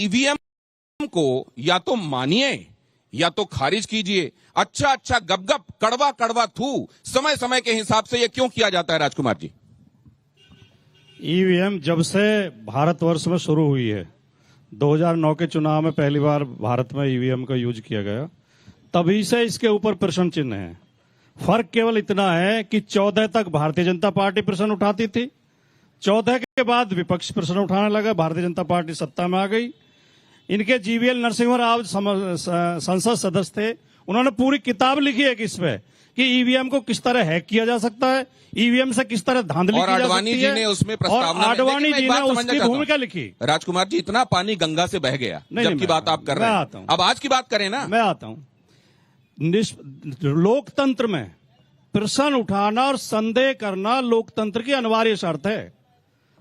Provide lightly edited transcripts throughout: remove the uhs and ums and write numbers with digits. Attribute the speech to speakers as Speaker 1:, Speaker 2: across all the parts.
Speaker 1: EVM को या तो मानिए या तो खारिज कीजिए। अच्छा गपगप कड़वा कड़वा थू समय समय के हिसाब से ये क्यों किया जाता है राजकुमार जी?
Speaker 2: ईवीएम जब से भारतवर्ष में शुरू हुई है, 2009 के चुनाव में पहली बार भारत में ईवीएम का यूज किया गया, तभी से इसके ऊपर प्रश्न चिन्ह है। फर्क केवल इतना है कि 14 तक भारतीय जनता पार्टी प्रश्न उठाती थी, 14 के बाद विपक्ष प्रश्न उठाने लगा, भारतीय जनता पार्टी सत्ता में आ गई। इनके जीवीएल नरसिम्हा राव संसद सदस्य थे, उन्होंने पूरी किताब लिखी है किस पे कि ईवीएम को किस तरह हैक किया जा सकता है, ईवीएम से किस तरह धांधली की जा सकती है। और
Speaker 1: आडवाणी जी ने उसमें प्रस्तावना,
Speaker 2: आडवाणी जी ने उसकी भूमिका लिखी।
Speaker 1: राजकुमार जी, इतना पानी गंगा से बह गया जबकि बात आप कर रहे हैं। अब आज की बात करें ना,
Speaker 2: मैं आता हूं। लोकतंत्र में प्रश्न उठाना और संदेह करना लोकतंत्र की अनिवार्य शर्त है।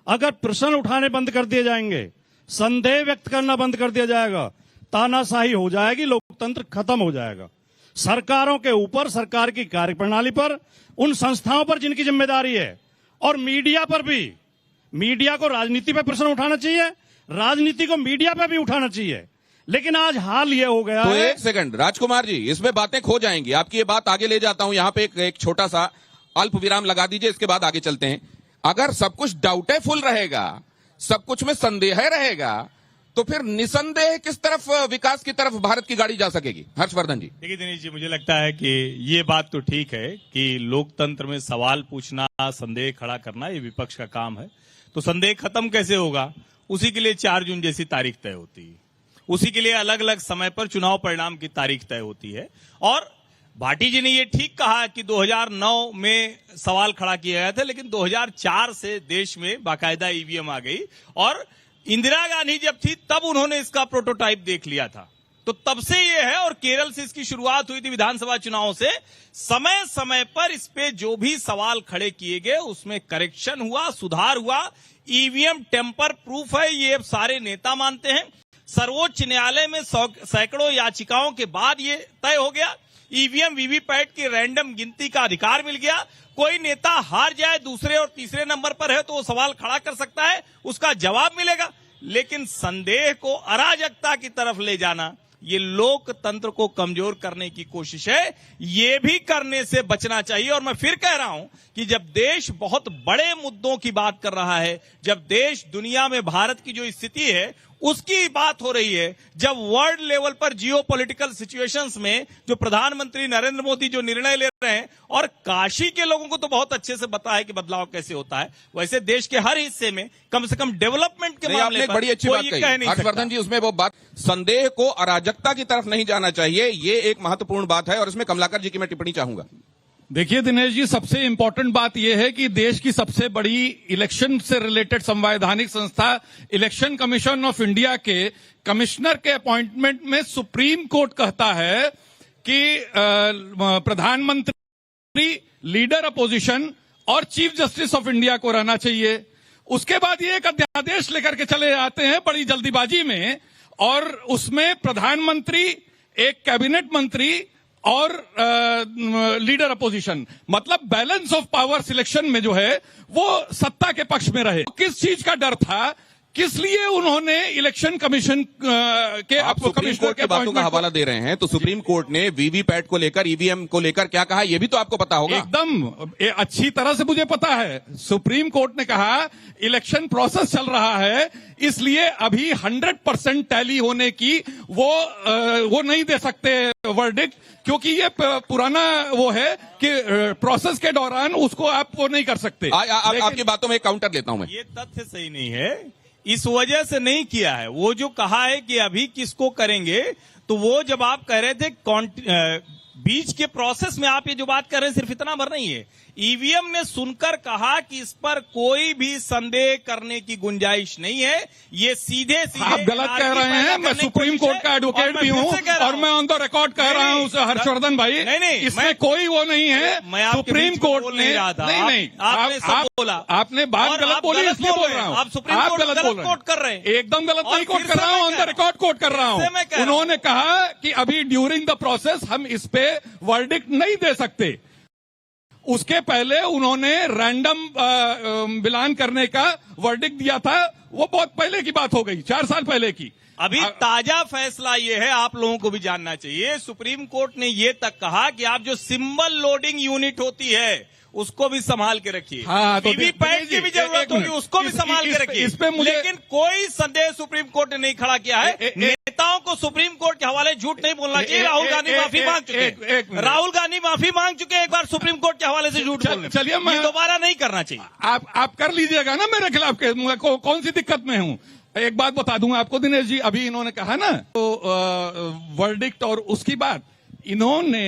Speaker 2: अगर प्रश्न उठाने बंद कर दिए जाएंगे, संदेह व्यक्त करना बंद कर दिया जाएगा, तानाशाही हो जाएगी, लोकतंत्र खत्म हो जाएगा। सरकारों के ऊपर, सरकार की कार्यप्रणाली पर, उन संस्थाओं पर जिनकी जिम्मेदारी है, और मीडिया पर भी। मीडिया को राजनीति पे प्रश्न उठाना चाहिए, राजनीति को मीडिया पे भी उठाना चाहिए। लेकिन आज हाल ये हो गया
Speaker 1: तो
Speaker 2: है।
Speaker 1: एक सेकंड राजकुमार जी, इसमें बातें खो जाएंगी। आपकी ये बात आगे ले जाता हूं, यहां पे एक छोटा सा अल्प विराम लगा दीजिए, इसके बाद आगे चलते हैं। अगर सब कुछ डाउटेफुल रहेगा, सब कुछ में संदेह रहेगा, तो फिर निसंदेह किस तरफ, विकास की तरफ भारत की गाड़ी जा सकेगी? हर्षवर्धन जी।
Speaker 3: देखिए दिनेश जी, मुझे लगता है कि ये बात तो ठीक है कि लोकतंत्र में सवाल पूछना, संदेह खड़ा करना, ये विपक्ष का काम है। तो संदेह खत्म कैसे होगा? उसी के लिए 4 जून जैसी तारीख तय होती है, उसी के लिए अलग अलग समय पर चुनाव परिणाम की तारीख तय होती है। और भाटी जी ने ये ठीक कहा कि 2009 में सवाल खड़ा किया गया था, लेकिन 2004 से देश में बाकायदा ईवीएम आ गई, और इंदिरा गांधी जब थी तब उन्होंने इसका प्रोटोटाइप देख लिया था। तो तब से ये है, और केरल से इसकी शुरुआत हुई थी विधानसभा चुनाव से। समय समय पर इस पे जो भी सवाल खड़े किए गए उसमें करेक्शन हुआ, सुधार हुआ। ईवीएम टेम्पर प्रूफ है, ये सारे नेता मानते हैं। सर्वोच्च न्यायालय में सैकड़ों याचिकाओं के बाद ये तय हो गया। ईवीएम वीवीपैट की रैंडम गिनती का अधिकार मिल गया। कोई नेता हार जाए, दूसरे और तीसरे नंबर पर है, तो वो सवाल खड़ा कर सकता है, उसका जवाब मिलेगा। लेकिन संदेह को अराजकता की तरफ ले जाना, ये लोकतंत्र को कमजोर करने की कोशिश है। ये भी करने से बचना चाहिए। और मैं फिर कह रहा हूं कि जब देश बहुत बड़े मुद्दों की बात कर रहा है, जब देश दुनिया में भारत की जो स्थिति है उसकी बात हो रही है, जब वर्ल्ड लेवल पर जियोपॉलिटिकल सिचुएशंस में जो प्रधानमंत्री नरेंद्र मोदी जो निर्णय ले रहे हैं, और काशी के लोगों को तो बहुत अच्छे से पता है कि बदलाव कैसे होता है, वैसे देश के हर हिस्से में कम से कम डेवलपमेंट के मामले पर
Speaker 1: बड़ी अच्छी बात कही हर्षवर्धन जी। उसमें वो बात, संदेह को अराजकता की तरफ नहीं जाना चाहिए, ये एक महत्वपूर्ण बात है। और इसमें कमलाकर जी की मैं टिप्पणी चाहूंगा।
Speaker 4: देखिए दिनेश जी, सबसे इंपॉर्टेंट बात यह है कि देश की सबसे बड़ी इलेक्शन से रिलेटेड संवैधानिक संस्था इलेक्शन कमीशन ऑफ इंडिया के कमिश्नर के अपॉइंटमेंट में सुप्रीम कोर्ट कहता है कि प्रधानमंत्री, लीडर अपोजिशन और चीफ जस्टिस ऑफ इंडिया को रहना चाहिए। उसके बाद ये एक अध्यादेश लेकर के चले आते हैं बड़ी जल्दीबाजी में, और उसमें प्रधानमंत्री, एक कैबिनेट मंत्री और लीडर अपोजिशन, मतलब बैलेंस ऑफ पावर सिलेक्शन में जो है वो सत्ता के पक्ष में रहे। किस चीज का डर था, किस लिए उन्होंने इलेक्शन कमीशन के
Speaker 1: आप सुप्रीम कोर्ट की बातों का हवाला दे रहे हैं, तो सुप्रीम कोर्ट ने वीवीपैट को लेकर, ईवीएम को लेकर क्या कहा, यह भी तो आपको पता होगा।
Speaker 4: एकदम अच्छी तरह से मुझे पता है। सुप्रीम कोर्ट ने कहा इलेक्शन प्रोसेस चल रहा है, इसलिए अभी 100% टैली होने की वो नहीं दे सकते वर्डिक्ट, क्योंकि ये पुराना वो है कि प्रोसेस के दौरान उसको आप वो नहीं कर सकते।
Speaker 1: आपकी बातों में एक काउंटर लेता हूं मैं।
Speaker 3: ये तथ्य सही नहीं है, इस वजह से नहीं किया है। वो जो कहा है कि अभी किसको करेंगे, तो वो जब आप कह रहे थे बीच के प्रोसेस में, आप ये जो बात कर रहे हैं सिर्फ इतना भर नहीं है। ईवीएम ने सुनकर कहा कि इस पर कोई भी संदेह करने की गुंजाइश नहीं है, ये सीधे
Speaker 4: आप गलत कह रहे हैं। मैं सुप्रीम कोर्ट का एडवोकेट भी हूं, और मैं ऑन द रिकॉर्ड कह रहा हूं हर्षवर्धन भाई, नहीं, इसमें कोई वो नहीं है। सुप्रीम कोर्ट ने नहीं, आपने बात गलत बोली, इसलिए बोल रहा हूं। आप गलत कोट कर रहे हैं। एकदम गलत नहीं कोट कर रहा हूं, ऑन द रिकॉर्ड कोट कर रहा हूं। उन्होंने कहा कि अभी ड्यूरिंग द प्रोसेस हम इस पे वर्डिक्ट नहीं दे सकते। उसके पहले उन्होंने रैंडम मिलान करने का वर्डिक्ट दिया था, वो बहुत पहले की बात हो गई, 4 साल पहले की।
Speaker 3: अभी ताजा फैसला ये है, आप लोगों को भी जानना चाहिए, सुप्रीम कोर्ट ने ये तक कहा कि आप जो सिंबल लोडिंग यूनिट होती है उसको भी संभाल के रखिए।
Speaker 4: हाँ, तो
Speaker 3: वीवीपैट की भी जरूरत होगी, उसको भी संभाल के रखिए। लेकिन कोई संदेह सुप्रीम कोर्ट ने नहीं खड़ा किया है। नेताओं को सुप्रीम कोर्ट के हवाले झूठ नहीं बोलना चाहिए। राहुल गांधी माफी मांग चुके हैं, राहुल गांधी माफी मांग चुके हैं एक बार सुप्रीम कोर्ट के हवाले से झूठ बोलने।
Speaker 4: चलिए, मैं
Speaker 3: दोबारा नहीं करना चाहिए।
Speaker 4: आप कर लीजिएगा ना मेरे खिलाफ केस, कौन सी दिक्कत में हूं। एक बात बता दूंगा आपको दिनेश जी, अभी इन्होंने कहा ना तो वर्डिक्ट और उसकी बात, इन्होंने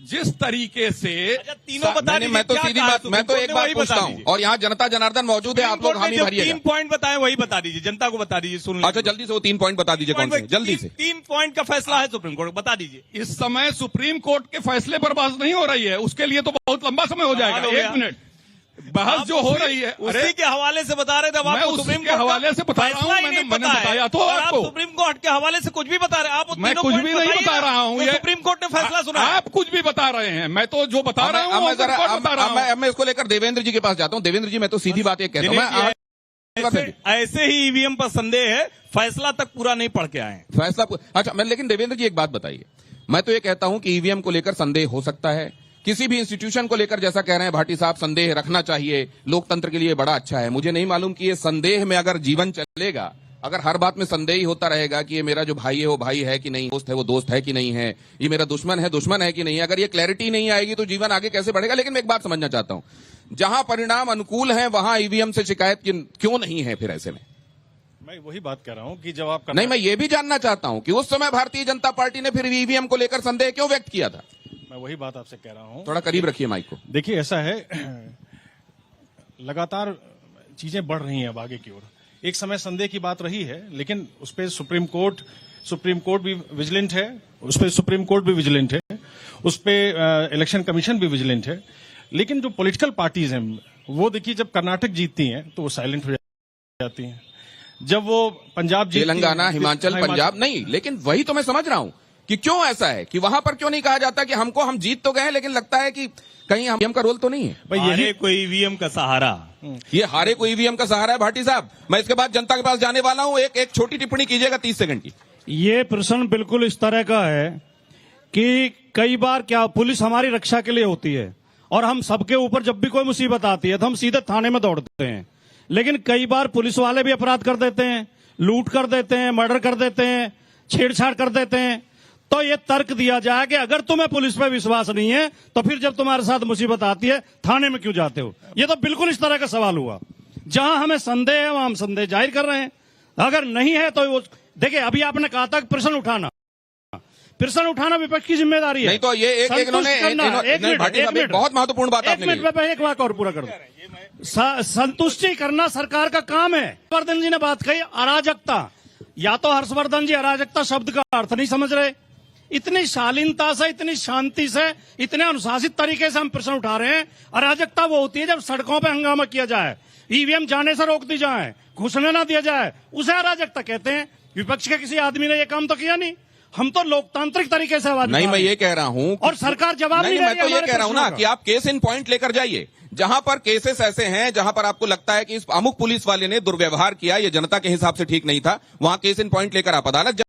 Speaker 4: जिस तरीके से
Speaker 3: तीनों बता
Speaker 1: मैं तो सीधी बात, मैं तो एक बात पूछता हूँ, और यहाँ जनता जनार्दन मौजूद है, आप लोग हामी भरिएगा।
Speaker 3: 3 पॉइंट बताए वही बता दीजिए, जनता को बता दीजिए, सुन।
Speaker 1: अच्छा, जल्दी से वो 3 पॉइंट बता दीजिए, कौन से? जल्दी से।
Speaker 3: 3 पॉइंट का फैसला है सुप्रीम कोर्ट, बता दीजिए।
Speaker 4: इस समय सुप्रीम कोर्ट के फैसले पर बहस नहीं हो रही है, उसके लिए तो बहुत लंबा समय हो जाएगा। 1 मिनट, बहस जो हो रही है
Speaker 3: उसी के हवाले से बता रहे थे।
Speaker 4: मैं सुप्रीम के हवाले से बता रहा हूँ, मैंने बताया तो आपको।
Speaker 3: सुप्रीम कोर्ट के हवाले से कुछ भी बता रहे हैं आप।
Speaker 4: मैं कुछ भी नहीं बता रहा हूँ, ये
Speaker 3: सुप्रीम कोर्ट ने फैसला सुना।
Speaker 4: आप कुछ भी बता रहे हैं, मैं तो जो बता रहा हूँ।
Speaker 1: मैं इसको लेकर देवेंद्र जी के पास जाता हूँ। देवेंद्र जी, मैं तो सीधी बात ये कहता हूँ,
Speaker 3: ऐसे ही ईवीएम पर संदेह है, फैसला तक पूरा नहीं पढ़ के आए
Speaker 1: फैसला। अच्छा, मैं लेकिन देवेंद्र जी एक बात बताइए, मैं तो ये कहता हूं कि ईवीएम को लेकर संदेह हो सकता है, किसी भी इंस्टीट्यूशन को लेकर, जैसा कह रहे हैं भाटी साहब, संदेह रखना चाहिए, लोकतंत्र के लिए बड़ा अच्छा है। मुझे नहीं मालूम कि ये संदेह में अगर जीवन चलेगा, अगर हर बात में संदेह ही होता रहेगा कि ये मेरा जो भाई है वो भाई है कि नहीं, दोस्त है वो दोस्त है कि नहीं है, ये मेरा दुश्मन है कि नहीं, अगर ये क्लैरिटी नहीं आएगी तो जीवन आगे कैसे बढ़ेगा। लेकिन मैं एक बात समझना चाहता हूं, जहां परिणाम अनुकूल है वहां ईवीएम से शिकायत क्यों नहीं है फिर ऐसे में?
Speaker 2: मैं वही बात कह रहा हूं कि जब आप
Speaker 1: नहीं, मैं ये भी जानना चाहता हूं कि उस समय भारतीय जनता पार्टी ने फिर ईवीएम को लेकर संदेह क्यों व्यक्त किया था?
Speaker 2: मैं वही बात आपसे कह रहा हूं।
Speaker 1: थोड़ा करीब रखिए माइक को।
Speaker 2: देखिए, ऐसा है, लगातार चीजें बढ़ रही हैं अब आगे की ओर। एक समय संदेह की बात रही है, लेकिन उस पर सुप्रीम कोर्ट भी विजिलेंट है, उस पर सुप्रीम कोर्ट भी विजिलेंट है, उस पर इलेक्शन कमीशन भी विजिलेंट है। लेकिन जो पॉलिटिकल पार्टीज हैं वो देखिए, जब कर्नाटक जीतती हैं तो वो साइलेंट हो जाती हैं, जब वो पंजाब जीतती,
Speaker 1: तेलंगाना, हिमाचल, पंजाब नहीं। लेकिन वही तो मैं समझ रहा हूं कि क्यों ऐसा है कि वहां पर क्यों नहीं कहा जाता कि हम जीत तो गए, लेकिन लगता है कि कहीं ईवीएम का रोल तो नहीं है।
Speaker 3: भाई, यही कोई ईवीएम का सहारा,
Speaker 1: ये हारे कोई ईवीएम का सहारा है। भाटी साहब, मैं इसके बाद जनता के पास जाने वाला हूं, एक छोटी टिप्पणी कीजिएगा 30 सेकंड की।
Speaker 2: ये प्रश्न बिल्कुल इस तरह का है कि कई बार क्या पुलिस हमारी रक्षा के लिए होती है, और हम सबके ऊपर जब भी कोई मुसीबत आती है तो हम सीधे थाने में दौड़ते हैं। लेकिन कई बार पुलिस वाले भी अपराध कर देते हैं, लूट कर देते हैं, मर्डर कर देते हैं, छेड़छाड़ कर देते हैं। तो ये तर्क दिया जाए कि अगर तुम्हें पुलिस पे विश्वास नहीं है तो फिर जब तुम्हारे साथ मुसीबत आती है थाने में क्यों जाते हो? ये तो बिल्कुल इस तरह का सवाल हुआ। जहां हमें संदेह है वहां हम संदेह जाहिर कर रहे हैं, अगर नहीं है तो वो देखिए, अभी आपने कहा था प्रश्न उठाना विपक्ष की जिम्मेदारी है।
Speaker 1: नहीं तो ये एक बहुत महत्वपूर्ण बात आपने
Speaker 2: एक मिनट, एक वाक्य और पूरा कर दो। संतुष्टि करना सरकार का काम है। हर्षवर्धन जी ने बात कही अराजकता, या तो हर्षवर्धन जी अराजकता शब्द का अर्थ नहीं समझ रहे, इतनी शालीनता से, इतनी शांति से, इतने अनुशासित तरीके से हम प्रश्न उठा रहे हैं। अराजकता वो होती है जब सड़कों पर हंगामा किया जाए, ईवीएम जाने से रोक दी जाए, घुसने ना दिया जाए, उसे अराजकता कहते हैं। विपक्ष के किसी आदमी ने यह काम तो किया नहीं, हम तो लोकतांत्रिक तरीके से आवाज
Speaker 1: नहीं, मैं ये कह रहा हूं
Speaker 2: और सरकार जवाब नहीं दे रही।
Speaker 1: मैं तो ये कह रहा हूं ना कि आप केस इन पॉइंट लेकर जाइए, जहां पर केसेस ऐसे हैं जहां पर आपको लगता है कि इस अमुक पुलिस वाले ने दुर्व्यवहार किया, ये जनता के हिसाब से ठीक नहीं था, वहां केस इन पॉइंट लेकर आप अदालत